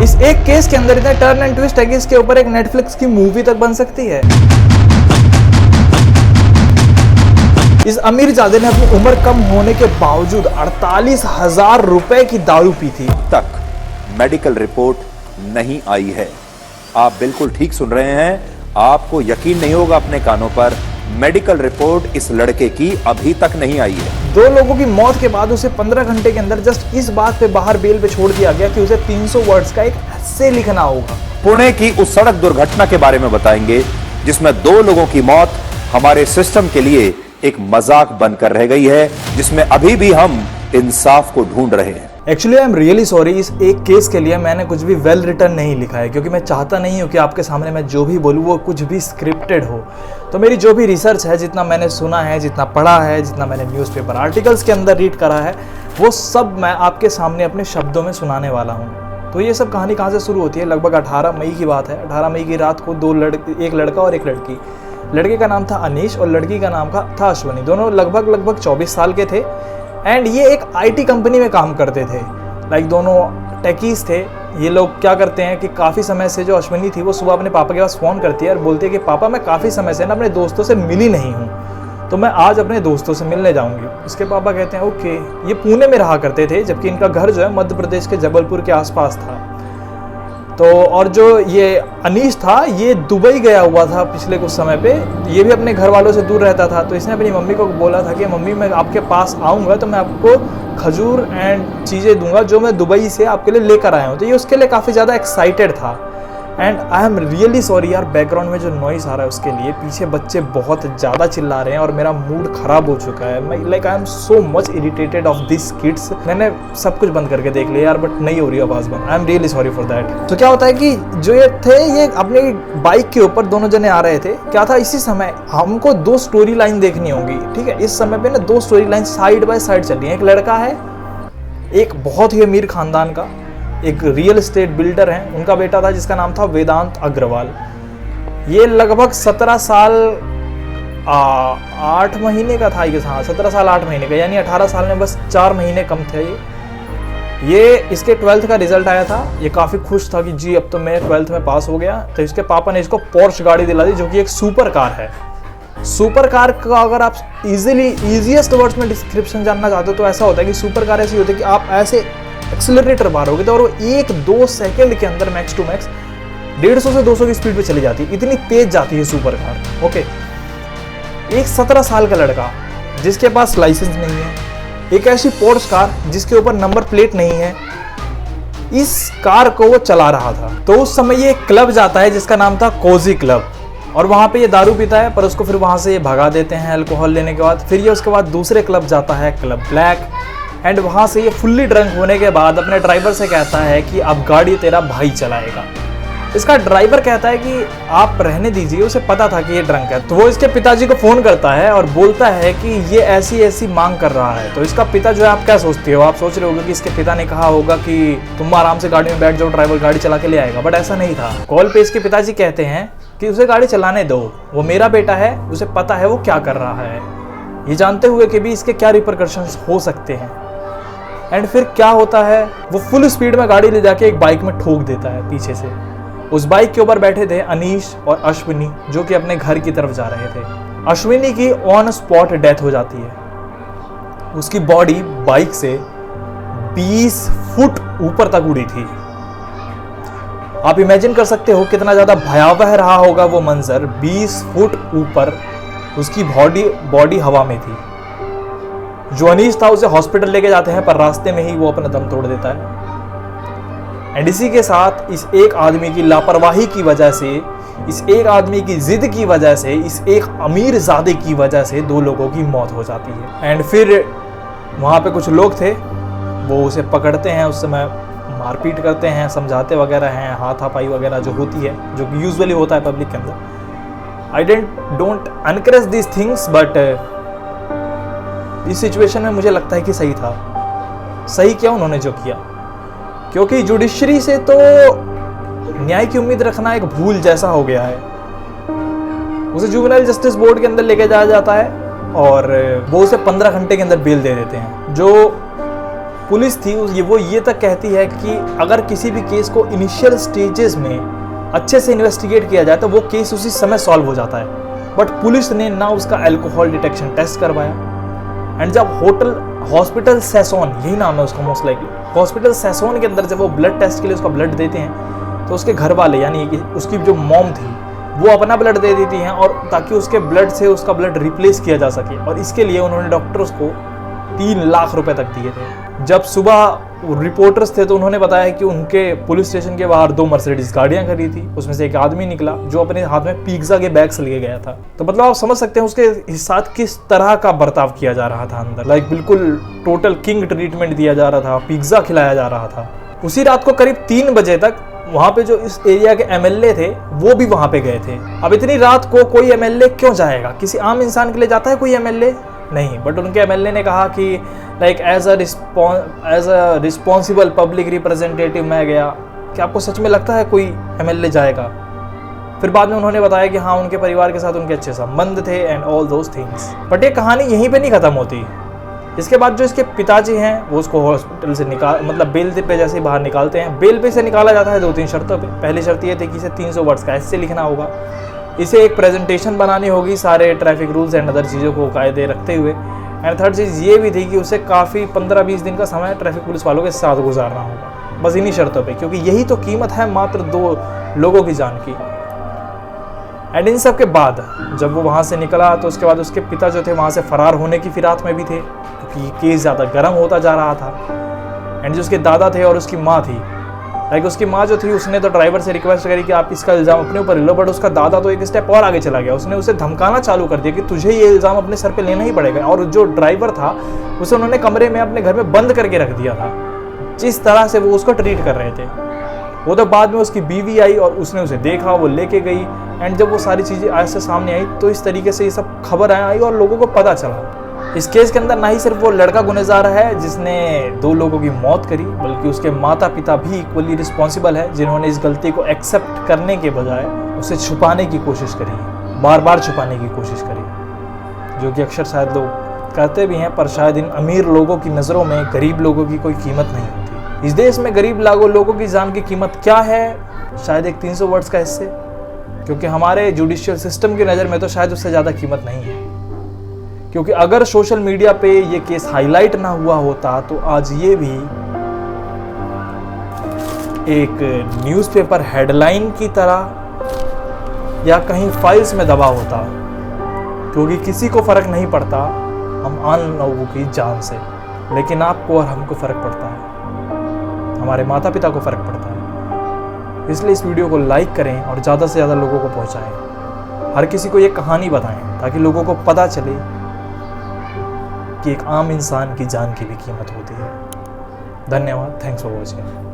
इस एक केस के अंदर इतना टर्न एंड ट्विस्ट है कि इसके ऊपर एक नेटफ्लिक्स की मूवी तक बन सकती है। इस अमीरजादे ने अपनी उम्र कम होने के बावजूद 48,000 रुपए की दारू पी थी। तक मेडिकल रिपोर्ट नहीं आई है। आप बिल्कुल ठीक सुन रहे हैं, आपको यकीन नहीं होगा अपने कानों पर, मेडिकल रिपोर्ट इस लड़के की अभी तक नहीं आई है। 2 लोगों की मौत के बाद उसे 15 घंटे के अंदर जस्ट इस बात पे बाहर बेल पे छोड़ दिया गया कि उसे 300 वर्ड्स का एक एस्से लिखना होगा। पुणे की उस सड़क दुर्घटना के बारे में बताएंगे जिसमें 2 लोगों की मौत हमारे सिस्टम के लिए एक मजाक बनकर रह गई है, जिसमें अभी भी हम इंसाफ को ढूंढ रहे हैं। Actually I am really sorry, इस एक केस के लिए मैंने कुछ भी वेल रिटर्न नहीं लिखा है, क्योंकि मैं चाहता नहीं हूँ कि आपके सामने मैं जो भी बोलूँ वो कुछ भी स्क्रिप्टेड हो। तो मेरी जो भी रिसर्च है, जितना मैंने सुना है, जितना पढ़ा है, जितना मैंने न्यूज़पेपर आर्टिकल्स के अंदर रीड करा है, वो सब मैं आपके सामने अपने शब्दों में सुनाने वाला हूँ। तो ये सब कहानी कहाँ से शुरू होती है? लगभग 18 मई की बात है। 18 मई की रात को एक लड़का और एक लड़की, लड़के का नाम था अनीश और लड़की का नाम था अश्विनी। दोनों लगभग 24 साल के थे एंड ये एक IT कंपनी में काम करते थे। लाइक दोनों टेकीज थे। ये लोग क्या करते हैं कि काफ़ी समय से जो अश्विनी थी वो सुबह अपने पापा के पास फ़ोन करती है और बोलती है कि पापा मैं काफ़ी समय से ना अपने दोस्तों से मिली नहीं हूँ, तो मैं आज अपने दोस्तों से मिलने जाऊँगी। इसके पापा कहते हैं ओके। ये पुणे में रहा करते थे, जबकि इनका घर जो है मध्य प्रदेश के जबलपुर के आसपास था। तो और जो ये अनीश था ये दुबई गया हुआ था पिछले कुछ समय पे। ये भी अपने घर वालों से दूर रहता था। तो इसने अपनी मम्मी को बोला था कि मम्मी मैं आपके पास आऊँगा तो मैं आपको खजूर एंड चीज़ें दूंगा जो मैं दुबई से आपके लिए लेकर आया हूँ। तो ये उसके लिए काफ़ी ज़्यादा एक्साइटेड था। And I am really sorry यार, बैकग्राउंड में जो नॉइस आ रहा है उसके लिए। पीछे बच्चे बहुत ज़्यादा चिल्ला रहे हैं और मेरा मूड ख़राब हो चुका है। मैं like I am so much irritated of this kids. मैंने सब कुछ बंद करके देख लिया यार, बट नहीं हो रही आवाज़ बंद। I am really sorry for that. तो क्या होता है कि जो ये थे ये अपनी बाइक के ऊपर दोनों जने आ रहे थे। क्या था, इसी समय हमको 2 स्टोरी लाइन देखनी होगी, ठीक है। इस समय पे ना 2 story line side by side चल रही है। एक लड़का है, एक बहुत ही अमीर खानदान का, एक रियल एस्टेट बिल्डर हैं, उनका बेटा था जिसका नाम था वेदांत अग्रवाल। ये लगभग 17 साल 8 महीने का था। हाँ, 17 साल 8 महीने का, यानी 18 साल में बस 4 महीने कम थे। ये इसके 12th का रिजल्ट आया था। ये काफ़ी खुश था कि जी अब तो मैं 12th में पास हो गया। तो इसके पापा ने इसको पोर्श गाड़ी दिला दी, जो कि एक सुपर कार है। सुपर कार का अगर आप ईजीएस्ट वर्ड्स में डिस्क्रिप्शन जानना चाहते हो तो ऐसा होता है कि सुपर कार ऐसी होती है कि आप ऐसे एक्सेलरेटर मारोगे तो और वो 1-2 सेकंड के अंदर मैक्स टू मैक्स 150 से 200 की स्पीड पे चली जाती है। इतनी तेज जाती है सुपर कार। ओके, एक 17 साल का लड़का जिसके पास लाइसेंस नहीं है, एक ऐसी पोर्श कार जिसके ऊपर नंबर प्लेट नहीं है, इस कार को वो चला रहा था। तो उस समय ये क्लब जाता है जिसका नाम था कोजी क्लब, और वहाँ पे ये दारू पीता है, पर उसको फिर वहाँ से ये भगा देते हैं अल्कोहल लेने के बाद। फिर ये उसके बाद दूसरे क्लब जाता है, क्लब ब्लैक, एंड वहाँ से ये फुल्ली ड्रंक होने के बाद अपने ड्राइवर से कहता है कि अब गाड़ी तेरा भाई चलाएगा। इसका ड्राइवर कहता है कि आप रहने दीजिए, उसे पता था कि ये ड्रंक है। तो वो इसके पिताजी को फ़ोन करता है और बोलता है कि ये ऐसी मांग कर रहा है। तो इसका पिता जो है, आप क्या सोचते हो? आप सोच रहे होगे कि इसके पिता ने कहा होगा कि तुम आराम से गाड़ी में बैठ जाओ, ड्राइवर गाड़ी चला के ले आएगा, बट ऐसा नहीं था। कॉल पे इसके पिताजी कहते हैं कि उसे गाड़ी चलाने दो, वो मेरा बेटा है, उसे पता है वो क्या कर रहा है, ये जानते हुए कि भी इसके क्या रिपरकशंस हो सकते हैं। एंड फिर क्या होता है, वो फुल स्पीड में गाड़ी ले जाके एक बाइक में ठोक देता है पीछे से। उस बाइक के ऊपर बैठे थे अनीश और अश्विनी, जो कि अपने घर की तरफ जा रहे थे। अश्विनी की ऑन स्पॉट डेथ हो जाती है। उसकी बॉडी बाइक से 20 फुट ऊपर तक उड़ी थी। आप इमेजिन कर सकते हो कितना ज्यादा भयावह रहा होगा वो मंजर। 20 फुट ऊपर उसकी बॉडी हवा में थी। जो अनीश था उसे हॉस्पिटल लेके जाते हैं, पर रास्ते में ही वो अपना दम तोड़ देता है। एंड इसी के साथ इस एक आदमी की लापरवाही की वजह से, इस एक आदमी की जिद की वजह से, इस एक अमीर ज़ादे की वजह से 2 लोगों की मौत हो जाती है। एंड फिर वहाँ पे कुछ लोग थे, वो उसे पकड़ते हैं, उस समय मारपीट करते हैं, समझाते वगैरह हैं, हाथापाई वगैरह जो होती है, जो कि यूजुअली होता है पब्लिक के अंदर। I don't encourage this things, but इस सिचुएशन में मुझे लगता है कि सही था। सही किया उन्होंने जो किया, क्योंकि जुडिशरी से तो न्याय की उम्मीद रखना एक भूल जैसा हो गया है। उसे जुवेनाइल जस्टिस बोर्ड के अंदर लेके जाया जाता है और वो उसे 15 घंटे के अंदर बेल दे देते हैं, जो पुलिस थी वो ये तक कहती है कि अगर किसी भी केस को इनिशियल स्टेजेस में अच्छे से इन्वेस्टिगेट किया जाए तो वो केस उसी समय सॉल्व हो जाता है। बट पुलिस ने ना उसका अल्कोहल डिटेक्शन टेस्ट करवाया। एंड जब हॉस्पिटल सैसोन, यही नाम है उसका मोस्ट लाइकली, हॉस्पिटल सैसोन के अंदर जब वो ब्लड टेस्ट के लिए उसका ब्लड देते हैं तो उसके घर वाले यानी कि उसकी जो मॉम थी वो अपना ब्लड दे देती हैं, और ताकि उसके ब्लड से उसका ब्लड रिप्लेस किया जा सके। और इसके लिए उन्होंने डॉक्टर्स को 3 लाख रुपए तक दिए थे। जब सुबह रिपोर्टर्स थे तो उन्होंने बताया कि उनके पुलिस स्टेशन के बाहर 2 मर्सिडीज गाड़ियां खड़ी थी, उसमें से एक आदमी निकला जो अपने हाथ में पिज्जा के बैग्स लिए गया था। तो मतलब आप समझ सकते हैं उसके साथ किस तरह का बर्ताव किया जा रहा था अंदर। लाइक बिल्कुल टोटल किंग ट्रीटमेंट दिया जा रहा था, पिज्जा खिलाया जा रहा था। उसी रात को करीब 3 बजे तक वहां पे जो इस एरिया के एमएलए थे वो भी वहां पे गए थे। अब इतनी रात को कोई एमएलए क्यों जाएगा? किसी आम इंसान के लिए जाता है कोई एमएलए? नहीं। बट उनके एमएलए ने कहा कि like as a responsible public representative मैं गया। क्या आपको सच में लगता है कोई एमएलए जाएगा? फिर बाद में उन्होंने बताया कि हाँ, उनके परिवार के साथ उनके अच्छे संबंध थे and all those things. But ये कहानी यहीं पे नहीं खत्म होती। इसके बाद जो इसके पिताजी हैं वो उसको हॉस्पिटल से मतलब बेल पे जैसे ही बाहर निकालते हैं। बेल पे से निकाला जाता है 2-3 शर्तों पे। पहली शर्त ये थी कि इसे 300 वर्ड्स का एस्से लिखना होगा, इसे एक प्रेजेंटेशन बनानी होगी सारे ट्रैफिक रूल्स एंड अदर चीज़ों को कायदे रखते हुए। एंड थर्ड चीज़ ये भी थी कि उसे काफ़ी 15-20 दिन का समय ट्रैफिक पुलिस वालों के साथ गुजारना होगा, बस इन्हीं शर्तों पे, क्योंकि यही तो कीमत है मात्र 2 लोगों की जान की। एंड इन सब के बाद जब वो वहाँ से निकला तो उसके बाद उसके पिता जो थे वहाँ से फरार होने की फिराक में भी थे, क्योंकि केस ज़्यादा गर्म होता जा रहा था। एंड जो उसके दादा थे और उसकी माँ थी, लाइक उसकी माँ जो थी उसने तो ड्राइवर से रिक्वेस्ट करी कि आप इसका इल्ज़ाम अपने ऊपर ले लो। बट उसका दादा तो एक स्टेप और आगे चला गया, उसने उसे धमकाना चालू कर दिया कि तुझे ये इल्ज़ाम अपने सर पे लेना ही पड़ेगा। और जो ड्राइवर था उसे उन्होंने कमरे में अपने घर में बंद करके रख दिया था। जिस तरह से वो उसको ट्रीट कर रहे थे, वो तो बाद में उसकी बीवी आई और उसने उसे देखा, वो लेके गई। एंड जब वो सारी चीज़ें आज से सामने आई तो इस तरीके से ये सब खबर आई और लोगों को पता चला। इस केस के अंदर ना ही सिर्फ वो लड़का गुनहगार है जिसने 2 लोगों की मौत करी, बल्कि उसके माता पिता भी इक्वली रिस्पॉन्सिबल है, जिन्होंने इस गलती को एक्सेप्ट करने के बजाय उसे छुपाने की कोशिश करी, बार बार छुपाने की कोशिश करी, जो कि अक्सर शायद लोग करते भी हैं। पर शायद इन अमीर लोगों की नज़रों में गरीब लोगों की कोई कीमत नहीं होती। इस देश में गरीब लोगों की जान की कीमत क्या है? शायद एक 300 वर्ड्स का हिस्से, क्योंकि हमारे जुडिशियल सिस्टम की नज़र में तो शायद उससे ज़्यादा कीमत नहीं है। क्योंकि अगर सोशल मीडिया पे ये केस हाईलाइट ना हुआ होता तो आज ये भी एक न्यूज़पेपर हेडलाइन की तरह या कहीं फाइल्स में दबा होता, क्योंकि किसी को फर्क नहीं पड़ता हम आम लोगों की जान से, लेकिन आपको और हमको फर्क पड़ता है, हमारे माता पिता को फर्क पड़ता है। इसलिए इस वीडियो को लाइक करें और ज़्यादा से ज़्यादा लोगों को पहुंचाएं। हर किसी को ये कहानी बताएं ताकि लोगों को पता चले कि एक आम इंसान की जान की भी कीमत होती है। धन्यवाद। Thanks for watching.